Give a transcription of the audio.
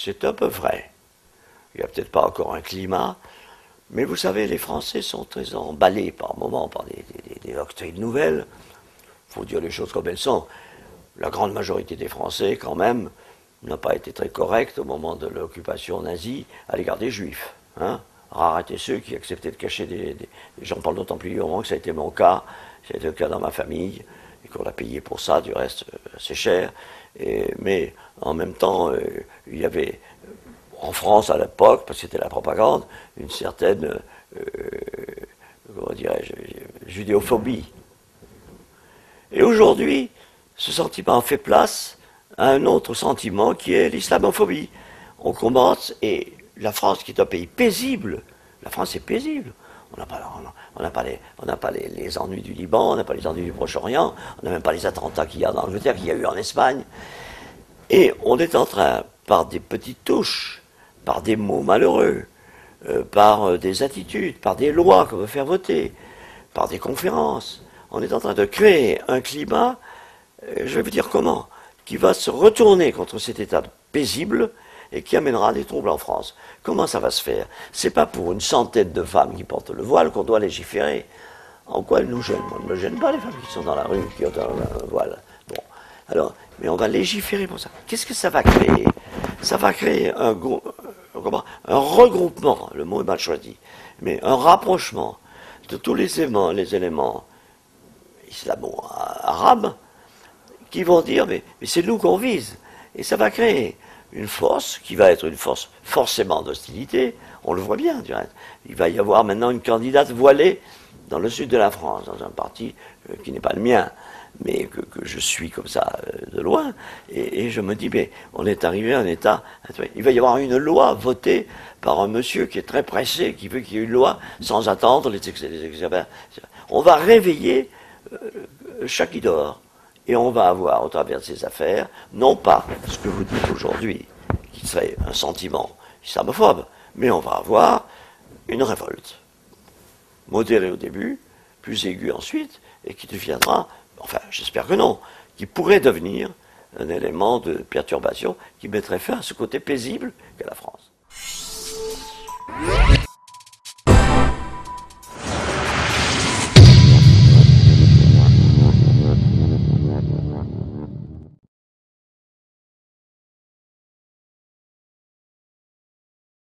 c'est un peu vrai. Il n'y a peut-être pas encore un climat, mais vous savez, les Français sont très emballés par moments par des doctrines nouvelles. Il faut dire les choses comme elles sont. La grande majorité des Français, quand même, n'a pas été très correcte au moment de l'occupation nazie à l'égard des Juifs. Hein. Rares étaient ceux qui acceptaient de cacher j'en parle d'autant plus librement que ça a été mon cas, ça a été le cas dans ma famille, et qu'on a payé pour ça, du reste, assez cher. Mais en même temps, il y avait, en France à l'époque, parce que c'était la propagande, une certaine, comment dirais-je, judéophobie. Et aujourd'hui, ce sentiment fait place à un autre sentiment qui est l'islamophobie. On commence, et la France qui est un pays paisible, la France est paisible. On n'a pas les ennuis du Liban, on n'a pas les ennuis du Proche-Orient, on n'a même pas les attentats qu'il y a en Angleterre, qu'il y a eu en Espagne. Et on est en train, par des petites touches, par des mots malheureux, par des attitudes, par des lois qu'on veut faire voter, par des conférences, on est en train de créer un climat, je vais vous dire comment, qui va se retourner contre cet état paisible et qui amènera des troubles en France. Comment ça va se faire? C'est pas pour une centaine de femmes qui portent le voile qu'on doit légiférer. En quoi elles nous gênent? On ne me gêne pas les femmes qui sont dans la rue, qui ont un voile. Bon, alors, mais on va légiférer pour ça. Qu'est-ce que ça va créer? Ça va créer un regroupement, le mot est mal choisi, mais un rapprochement de tous les éléments islamo-arabes qui vont dire mais c'est nous qu'on vise. Et ça va créer une force qui va être une force forcément d'hostilité. On le voit bien, il va y avoir maintenant une candidate voilée dans le sud de la France, dans un parti qui n'est pas le mien, mais que je suis comme ça de loin. Et je me dis, mais on est arrivé à un état... Il va y avoir une loi votée par un monsieur qui est très pressé, qui veut qu'il y ait une loi sans attendre les examens. On va réveiller chaque dort. Et on va avoir, au travers de ces affaires, non pas ce que vous dites aujourd'hui, qui serait un sentiment islamophobe, mais on va avoir une révolte, modérée au début, plus aiguë ensuite, et qui deviendra, enfin j'espère que non, qui pourrait devenir un élément de perturbation qui mettrait fin à ce côté paisible qu'est la France.